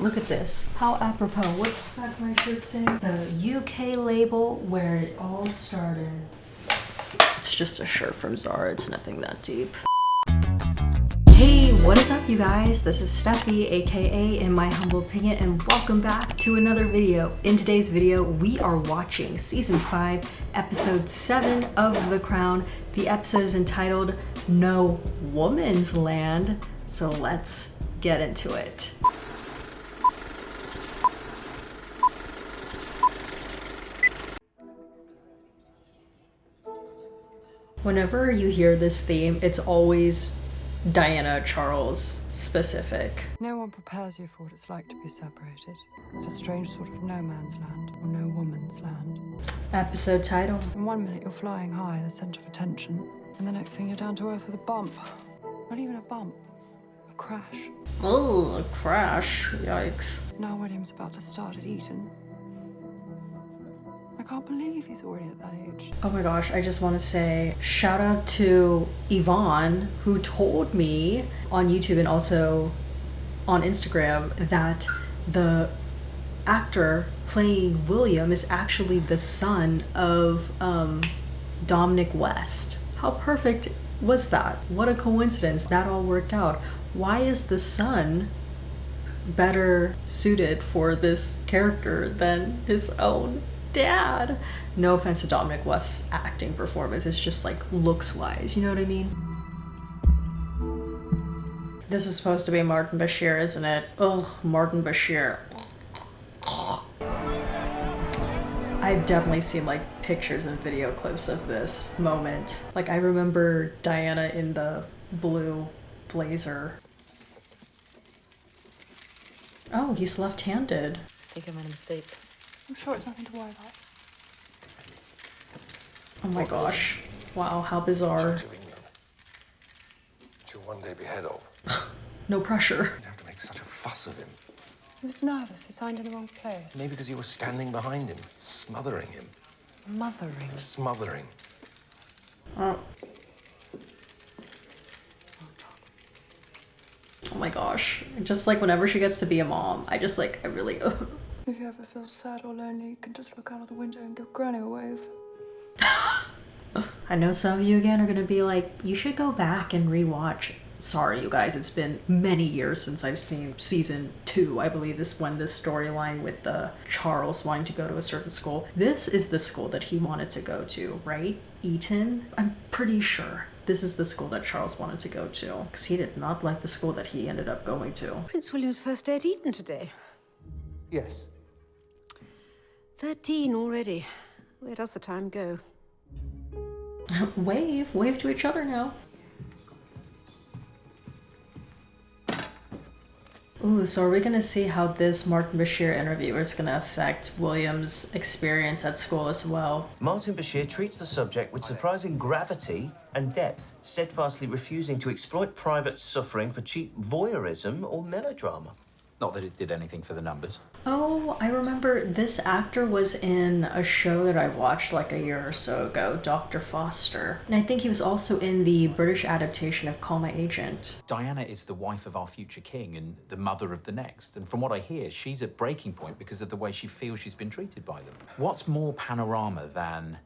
look at this. How apropos. What's that my shirt saying? The UK label where it all started. It's just a shirt from Zara. It's nothing that deep. Hey, what is up you guys? This is Steffi, aka In My Humble Opinion, and welcome back to another video. In today's video, we are watching season 5, episode 7 of The Crown. The episode is entitled No Woman's Land, so let's get into it. Whenever you hear this theme, it's always Diana Charles specific. No one prepares you for what it's like to be separated. It's a strange sort of no man's land, or no woman's land. Episode title. In 1 minute you're flying high, the centre of attention, and the next thing you're down to earth with a bump. Not even a bump. A crash. Oh, a crash. Yikes. Now William's about to start at Eton. I can't believe he's already at that age. Oh my gosh, I just want to say shout out to Yvonne, who told me on YouTube and also on Instagram that the actor playing William is actually the son of Dominic West. How perfect was that? What a coincidence. That all worked out. Why is the son better suited for this character than his own dad? No offense to Dominic West's acting performance, it's just like looks wise, you know what I mean? This is supposed to be Martin Bashir, isn't it? Ugh, Martin Bashir. I've definitely seen like pictures and video clips of this moment. Like I remember Diana in the blue blazer. Oh, he's left-handed. I think I made a mistake. I'm sure it's nothing to worry about. Oh my gosh. Wow, how bizarre. Church of England, which you'll one day be head of. No pressure. You'd have to make such a fuss of him. He was nervous. He signed in the wrong place. Maybe because you were standing behind him, smothering him. Mothering. Smothering. Oh my gosh. Just like whenever she gets to be a mom, I really... If you ever feel sad or lonely, you can just look out of the window and give Granny a wave. I know some of you again are gonna be like, you should go back and rewatch. Sorry, you guys, it's been many years since I've seen season 2. I believe this when this storyline with the Charles wanting to go to a certain school. This is the school that he wanted to go to, right? Eton? I'm pretty sure this is the school that Charles wanted to go to, because he did not like the school that he ended up going to. Prince William's first day at Eton today. Yes. 13 already. Where does the time go? Wave to each other now. Ooh, so are we gonna see how this Martin Bashir interview is gonna affect William's experience at school as well? Martin Bashir treats the subject with surprising gravity and depth, steadfastly refusing to exploit private suffering for cheap voyeurism or melodrama. Not that it did anything for the numbers. Oh, I remember this actor was in a show that I watched like a year or so ago, Dr. Foster. And I think he was also in the British adaptation of Call My Agent. Diana is the wife of our future king and the mother of the next. And from what I hear, she's at breaking point because of the way she feels she's been treated by them. What's more panorama than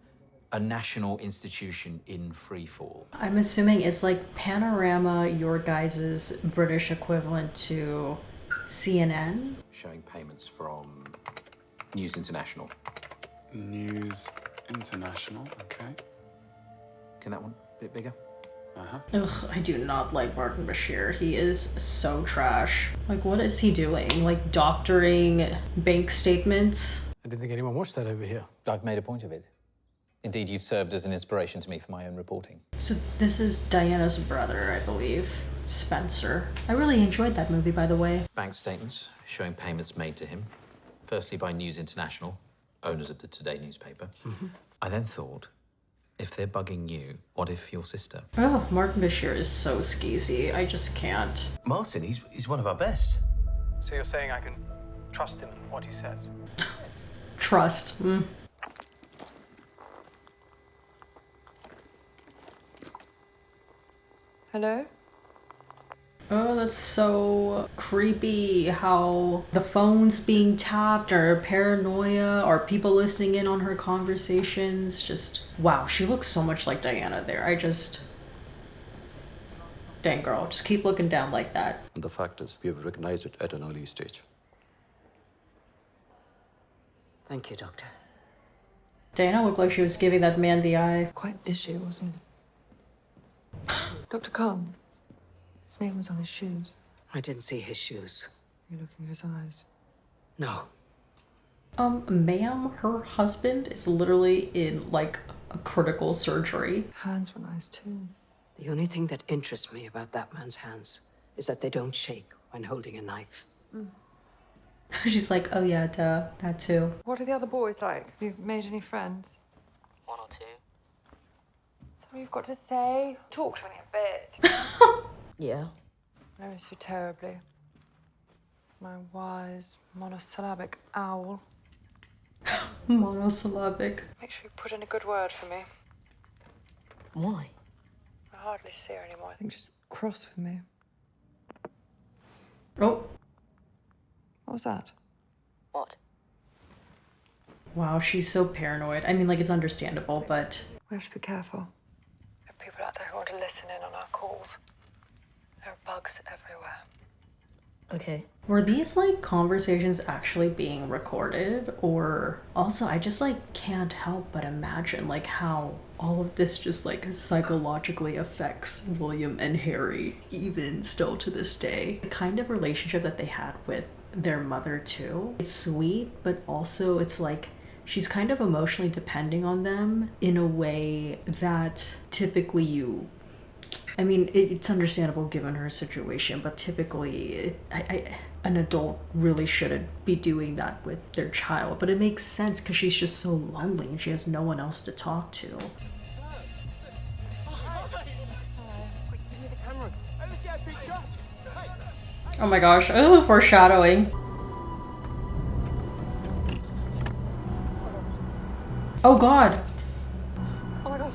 a national institution in free fall? I'm assuming it's like Panorama, your guys' British equivalent to CNN? Showing payments from News International. News International, okay. Can that one a bit bigger? Ugh, I do not like Martin Bashir. He is so trash. Like, what is he doing? Like, doctoring bank statements? I didn't think anyone watched that over here. I've made a point of it. Indeed, you've served as an inspiration to me for my own reporting. So this is Diana's brother, I believe. Spencer. I really enjoyed that movie, by the way. Bank statements showing payments made to him, firstly by News International, owners of the Today newspaper. I then thought, if they're bugging you, what if your sister? Oh, Martin Bashir is so skeezy. I just can't. Martin, he's one of our best. So you're saying I can trust him in what he says? Trust. Hello? Oh, that's so creepy how the phone's being tapped, or paranoia, or people listening in on her conversations. Just, wow, she looks so much like Diana there. Dang girl, just keep looking down like that. And the fact is, we have recognized it at an early stage. Thank you, Doctor. Diana looked like she was giving that man the eye. Quite dishy, wasn't it? Dr. Khan. His name was on his shoes. I didn't see his shoes. You're looking at his eyes. No. Ma'am, her husband is literally in, like, a critical surgery. Hands were nice, too. The only thing that interests me about that man's hands is that they don't shake when holding a knife. She's like, oh yeah, duh, that too. What are the other boys like? Have you made any friends? One or two. Something you've got to say? Talk to me a bit. Yeah. I miss you terribly. My wise, monosyllabic owl. Monosyllabic. Make sure you put in a good word for me. Why? I hardly see her anymore. I think she's cross with me. Oh. What was that? What? Wow, she's so paranoid. I mean, like, it's understandable, but... We have to be careful. There are people out there who want to listen in on our calls. There are bugs everywhere. Okay. Were these, like, conversations actually being recorded? Or... Also, I just, like, can't help but imagine, like, how all of this just, like, psychologically affects William and Harry, even still to this day. The kind of relationship that they had with their mother, too. It's sweet, but also it's, like, she's kind of emotionally depending on them in a way that typically you... I mean, it's understandable given her situation, but typically an adult really shouldn't be doing that with their child. But it makes sense because she's just so lonely and she has no one else to talk to. Oh my gosh, oh, foreshadowing. Oh god. Oh my god.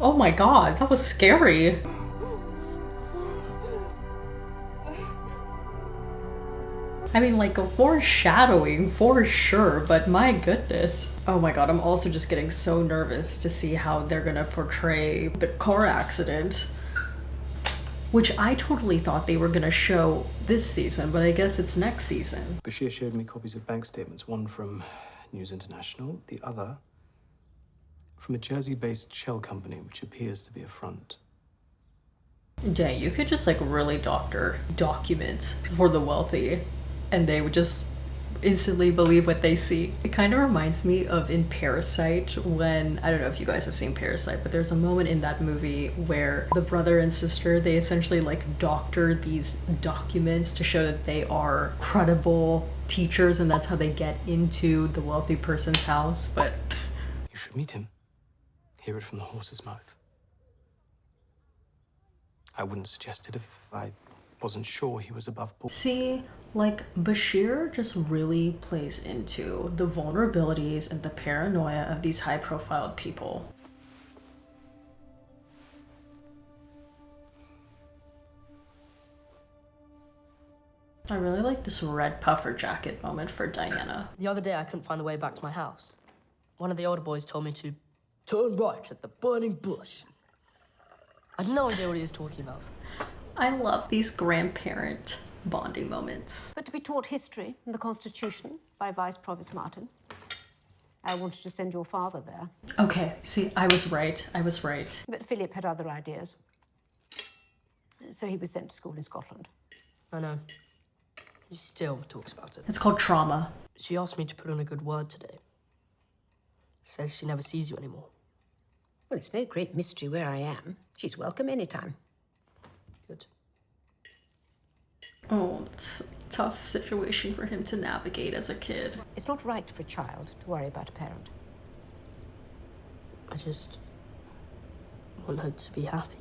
Oh my god, that was scary. I mean, like, a foreshadowing for sure, but my goodness. Oh my god, I'm also just getting so nervous to see how they're gonna portray the car accident, which I totally thought they were gonna show this season, but I guess it's next season. Bashir showed me copies of bank statements, one from News International, the other from a Jersey-based shell company, which appears to be a front. Dang, you could just, like, really doctor documents for the wealthy, and they would just instantly believe what they see. It kind of reminds me of in Parasite when, I don't know if you guys have seen Parasite, but there's a moment in that movie where the brother and sister, they essentially, like, doctor these documents to show that they are credible teachers, and that's how they get into the wealthy person's house, but... You should meet him. Hear it from the horse's mouth. I wouldn't suggest it if I wasn't sure he was above board. See, like, Bashir just really plays into the vulnerabilities and the paranoia of these high-profile people. I really like this red puffer jacket moment for Diana. The other day I couldn't find the way back to my house. One of the older boys told me to turn right at the burning bush. I had no idea what he was talking about. I love these grandparent bonding moments. But to be taught history and the Constitution by Vice Provost Martin. I wanted to send your father there. Okay, see, I was right. I was right. But Philip had other ideas. So he was sent to school in Scotland. I know. He still talks about it. It's called trauma. She asked me to put in a good word today. Says she never sees you anymore. Well, it's no great mystery where I am. She's welcome anytime. Good. Oh, it's a tough situation for him to navigate as a kid. It's not right for a child to worry about a parent. I just want her to be happy.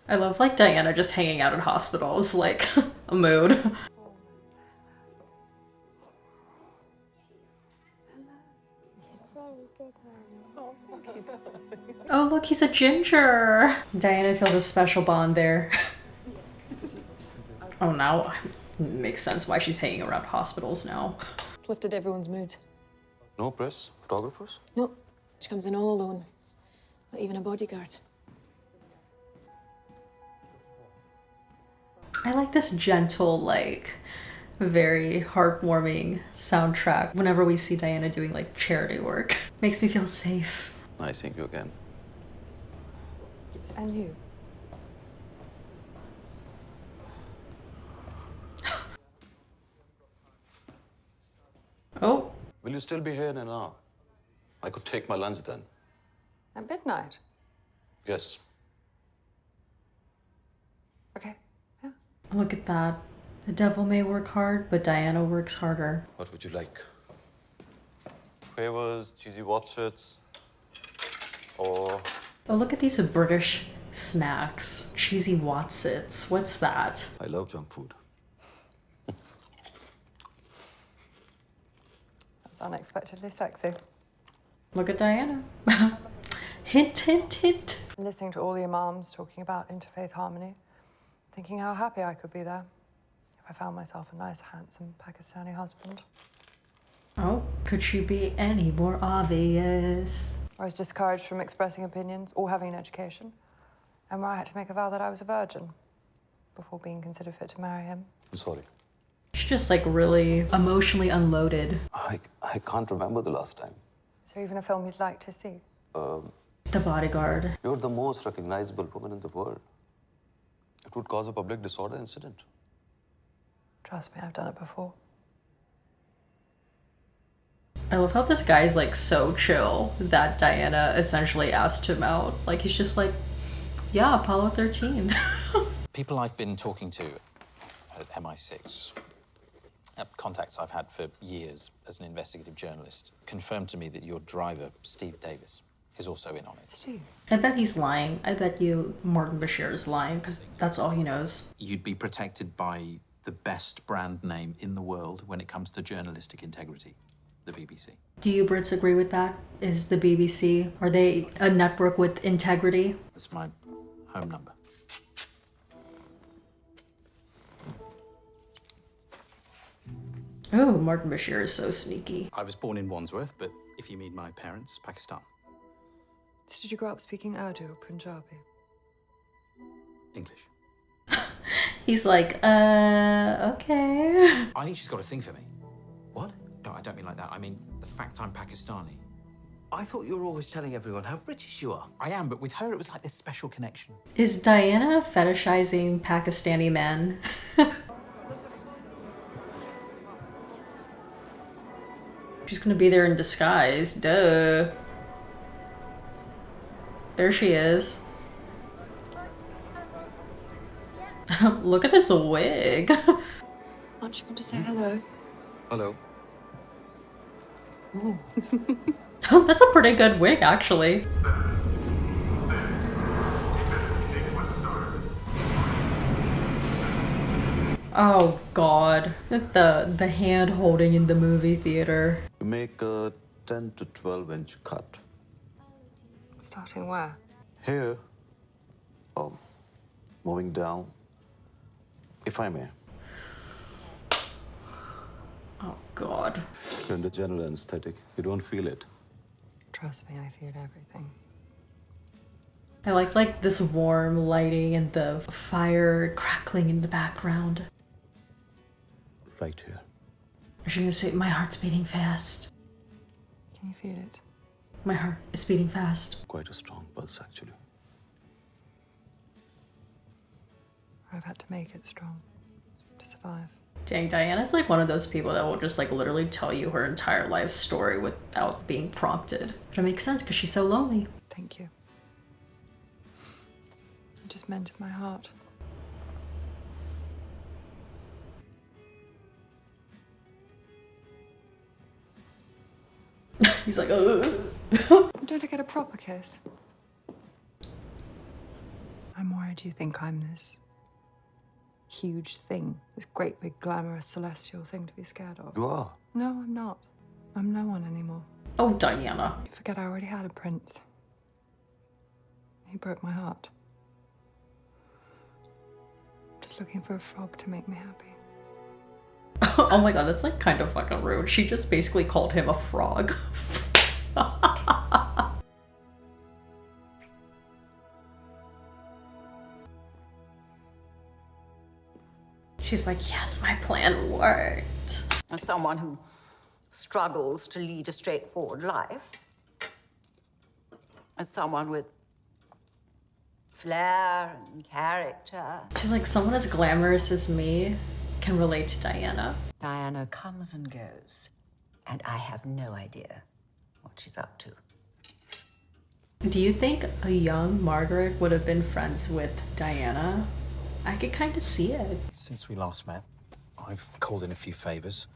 I love like Diana just hanging out in hospitals, like a mood. Oh look, he's a ginger. Diana feels a special bond there. Oh, now makes sense why she's hanging around hospitals now. It's lifted everyone's mood. No press? Photographers? No, she comes in all alone. Not even a bodyguard. I like this gentle, like, very heartwarming soundtrack whenever we see Diana doing, like, charity work. Makes me feel safe. Nice seeing you again. And you. Oh. Will you still be here in an hour? I could take my lunch then. At midnight? Yes. Okay. Look at that. The devil may work hard, but Diana works harder. What would you like? Quavers, cheesy Wotsits, or... Oh, look at these British snacks. Cheesy Wotsits. What's that? I love junk food. That's unexpectedly sexy. Look at Diana. Hint, hint, hint. Listening to all the imams talking about interfaith harmony, thinking how happy I could be there if I found myself a nice, handsome Pakistani husband. Oh, could she be any more obvious? I was discouraged from expressing opinions or having an education, and where I had to make a vow that I was a virgin before being considered fit to marry him. I'm sorry. She's just like really emotionally unloaded. I can't remember the last time. Is there even a film you'd like to see? The Bodyguard. You're the most recognizable woman in the world. It would cause a public disorder incident. Trust me, I've done it before. I love how this guy's like so chill that Diana essentially asked him out. Like he's just like, yeah, Apollo 13. People I've been talking to at MI6, contacts I've had for years as an investigative journalist, confirmed to me that your driver, Steve Davis, is also in on it. Steve? I bet he's lying. I bet you Martin Bashir is lying because that's all he knows. You'd be protected by the best brand name in the world when it comes to journalistic integrity, the BBC. Do you Brits agree with that? Is the BBC, are they a network with integrity? That's my home number. Oh, Martin Bashir is so sneaky. I was born in Wandsworth, but if you mean my parents, Pakistan. Did you grow up speaking Urdu or Punjabi? English. He's like, okay. I think she's got a thing for me. What? No, I don't mean like that. I mean the fact I'm Pakistani. I thought you were always telling everyone how British you are. I am, but with her it was like this special connection. Is Diana fetishizing Pakistani men? She's gonna be there in disguise, duh. There she is. Look at this wig. Aren't you going to say hello? Hello. That's a pretty good wig, actually. Oh God, the hand holding in the movie theater. You make a 10 to 12-inch cut. Starting where? Here, moving down, if I may. Oh God. You're in the general anesthetic. You don't feel it. Trust me, I feel everything. I like this warm lighting and the fire crackling in the background. Right here. I should say my heart's beating fast. Can you feel it? My heart is beating fast. Quite a strong pulse, actually. I've had to make it strong to survive. Dang, Diana's like one of those people that will just like literally tell you her entire life story without being prompted. But it makes sense because she's so lonely. Thank you. It just cement in my heart. He's like, Don't I get a proper kiss? I'm worried you think I'm this huge thing, this great big glamorous celestial thing to be scared of. You are. No, I'm not. I'm no one anymore. oh, Diana. You forget I already had a prince. He broke my heart. Just looking for a frog to make me happy. Oh my god, that's like kind of fucking rude. She just basically called him a frog. She's like, yes, my plan worked. As someone who struggles to lead a straightforward life, as someone with flair and character. She's like, someone as glamorous as me can relate to Diana. Diana comes and goes, and I have no idea what she's up to. Do you think a young Margaret would have been friends with Diana? I could kind of see it. Since we last met, I've called in a few favors.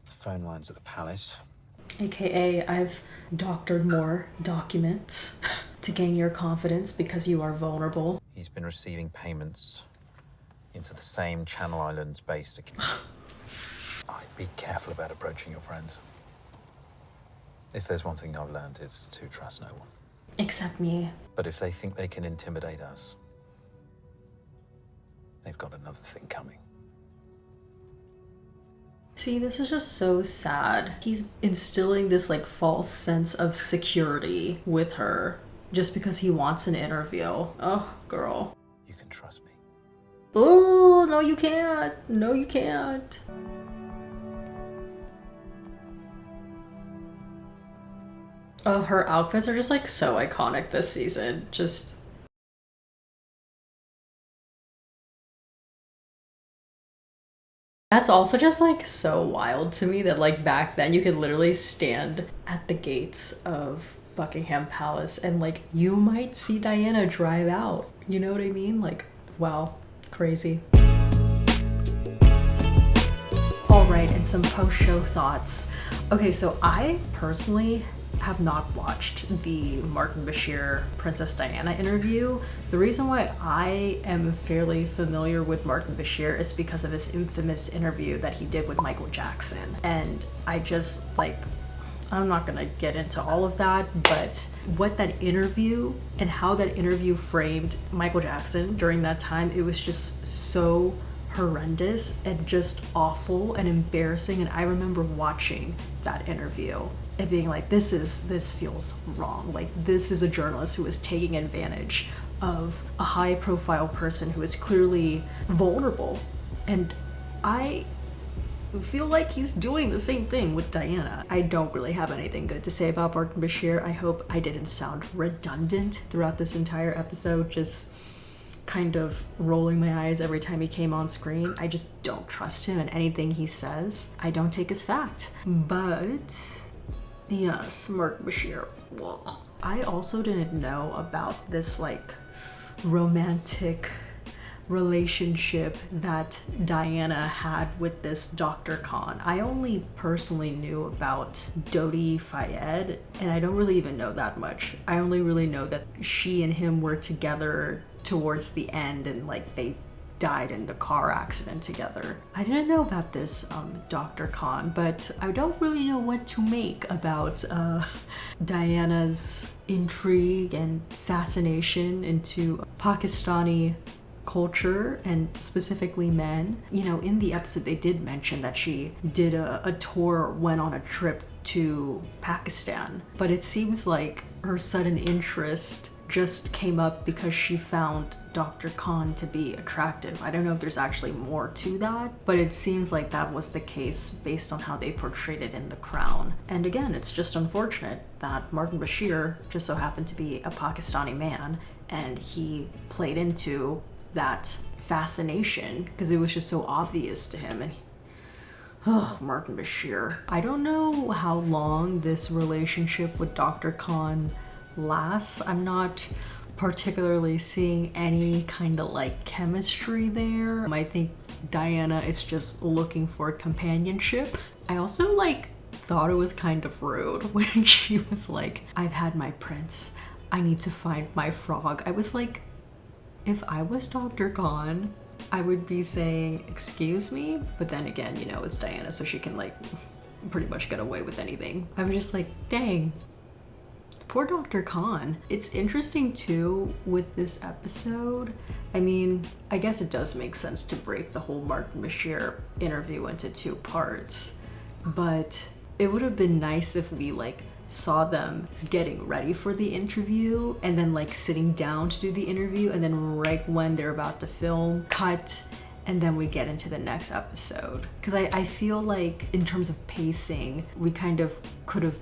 The phone lines at the palace. AKA, I've doctored more documents to gain your confidence because you are vulnerable. He's been receiving payments into the same Channel Islands-based account. I'd be careful about approaching your friends. If there's one thing I've learned, it's to trust no one. Except me. But if they think they can intimidate us, they've got another thing coming. See, this is just so sad. He's instilling this like false sense of security with her just because he wants an interview. Oh, girl. You can trust me. Oh, no you can't. No you can't. Oh, her outfits are just like so iconic this season. Just... That's also just like so wild to me that like back then you could literally stand at the gates of Buckingham Palace and like you might see Diana drive out. You know what I mean? Like, wow, crazy. All right, and some post-show thoughts. Okay, so I personally have not watched the Martin Bashir Princess Diana interview. The reason why I am fairly familiar with Martin Bashir is because of his infamous interview that he did with Michael Jackson. And I just like, I'm not gonna get into all of that, but what that interview and how that interview framed Michael Jackson during that time, it was just so horrendous and just awful and embarrassing. And I remember watching that interview and being like, this feels wrong. Like, this is a journalist who is taking advantage of a high profile person who is clearly vulnerable. And I feel like he's doing the same thing with Diana. I don't really have anything good to say about Martin Bashir. I hope I didn't sound redundant throughout this entire episode, just kind of rolling my eyes every time he came on screen. I just don't trust him, and anything he says, I don't take as fact. But yes, Martin Bashir. Whoa. I also didn't know about this like romantic relationship that Diana had with this Dr. Khan. I only personally knew about Dodi Fayed, and I don't really even know that much. I only really know that she and him were together towards the end, and like they died in the car accident together. I didn't know about this Dr. Khan, but I don't really know what to make about Diana's intrigue and fascination into Pakistani culture and specifically men. You know, in the episode they did mention that she did a tour, went on a trip to Pakistan, but it seems like her sudden interest just came up because she found Dr. Khan to be attractive. I don't know if there's actually more to that, but it seems like that was the case based on how they portrayed it in The Crown. And again, it's just unfortunate that Martin Bashir just so happened to be a Pakistani man, and he played into that fascination because it was just so obvious to him. And Martin Bashir. I don't know how long this relationship with Dr. Khan lasts. I'm not particularly seeing any kind of like chemistry there. I think Diana is just looking for companionship. I also like thought it was kind of rude when she was like, I've had my prince, I need to find my frog. I was like, if I was Dr. Khan, I would be saying, excuse me? But then again, you know, it's Diana, so she can like pretty much get away with anything. I was just like, dang, poor Dr. Khan. It's interesting too with this episode. I mean, I guess it does make sense to break the whole Martin Bashir interview into 2 parts, but it would have been nice if we like saw them getting ready for the interview and then like sitting down to do the interview, and then right when they're about to film, cut, and then we get into the next episode. Because I feel like in terms of pacing, we kind of could have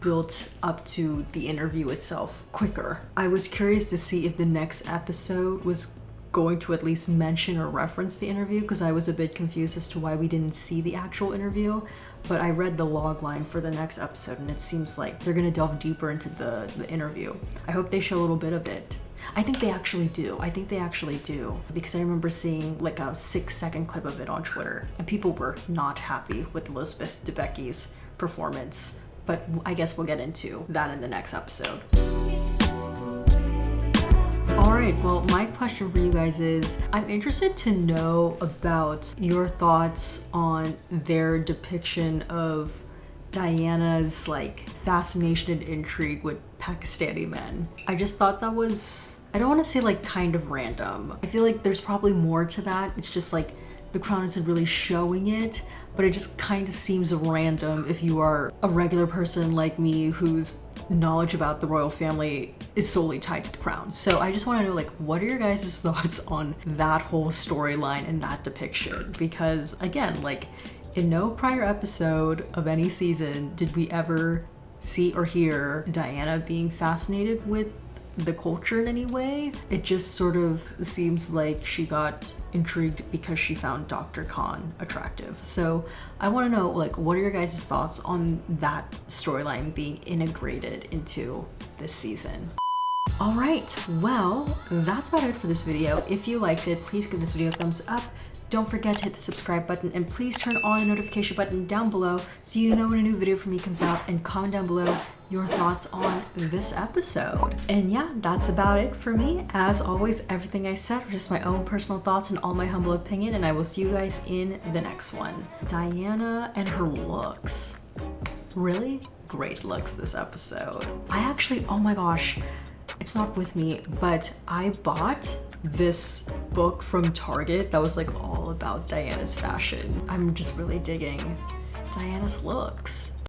built up to the interview itself quicker. I was curious to see if the next episode was going to at least mention or reference the interview, because I was a bit confused as to why we didn't see the actual interview. But I read the log line for the next episode and it seems like they're gonna delve deeper into the interview. I hope they show a little bit of it. I think they actually do. I think they actually do. Because I remember seeing like a 6-second clip of it on Twitter and people were not happy with Elizabeth Debicki's performance. But I guess we'll get into that in the next episode. Alright, well, my question for you guys is, I'm interested to know about your thoughts on their depiction of Diana's like fascination and intrigue with Pakistani men. I just thought that was, I don't want to say like kind of random. I feel like there's probably more to that. It's just like the Crown isn't really showing it, but it just kind of seems random if you are a regular person like me whose knowledge about the royal family is solely tied to the Crown. So I just want to know, like, what are your guys' thoughts on that whole storyline and that depiction? Because again, like, in no prior episode of any season did we ever see or hear Diana being fascinated with the culture in any way. It just sort of seems like she got intrigued because she found Dr. Khan attractive. So I want to know, like, what are your guys' thoughts on that storyline being integrated into this season? All right, well, that's about it for this video. If you liked it, please give this video a thumbs up. Don't forget to hit the subscribe button and please turn on the notification button down below so you know when a new video from me comes out, and comment down below your thoughts on this episode. And yeah, that's about it for me. As always, everything I said were just my own personal thoughts and all my humble opinion, and I will see you guys in the next one. Diana and her looks. Really great looks this episode. I actually, oh my gosh, it's not with me, but I bought this book from Target that was like all about Diana's fashion. I'm just really digging Diana's looks.